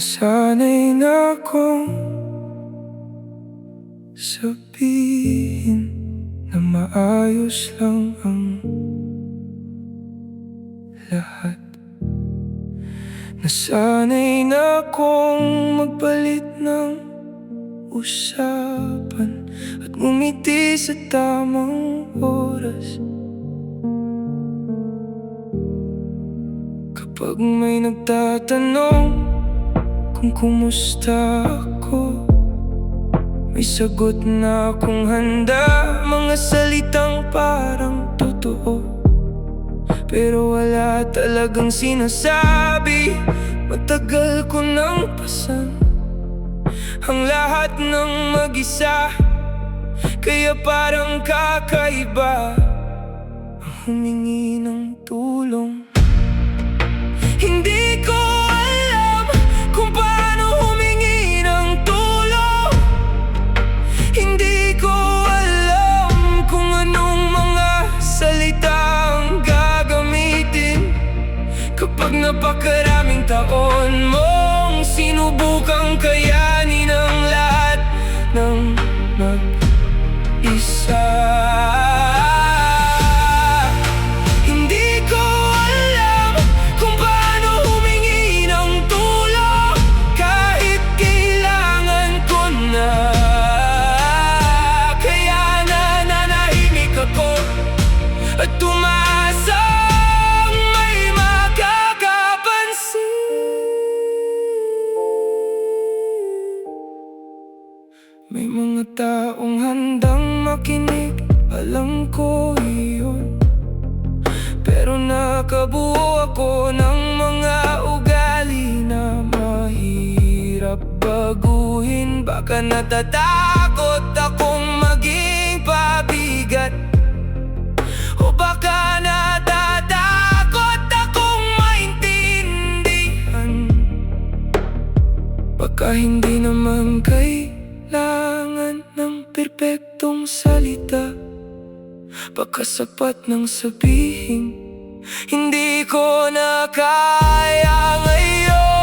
Nasanay na akong sabihin na maayos lang ang lahat. Nasanay na akong magpalit ng usapan at ngumiti sa tamang oras. Kapag may nagtatanong kung kumusta ako, may sagot na akong handa. Mga salitang parang totoo, pero wala talagang sinasabi. Matagal ko nang pasan ang lahat ng mag-isa, kaya parang kakaiba ang humingi ng tulong. Hindi ko alam kung paano humingi ng tulong. Hindi ko alam kung anong mga salita ang gagamitin kapag napakaraming taon mong sinubukang kayanin ang lahat ng mag-isa. At tumasang may makakapansin. May mga taong handang makinig, alam ko iyon. Pero nakabuo ako ng mga ugali na mahirap baguhin. Baka natatakot akong maging pabigat, o baka natatakot akong maintindihan. Baka hindi naman kailangan ng perpektong salita, baka sapat ng sabihin, hindi ko na kaya ngayon.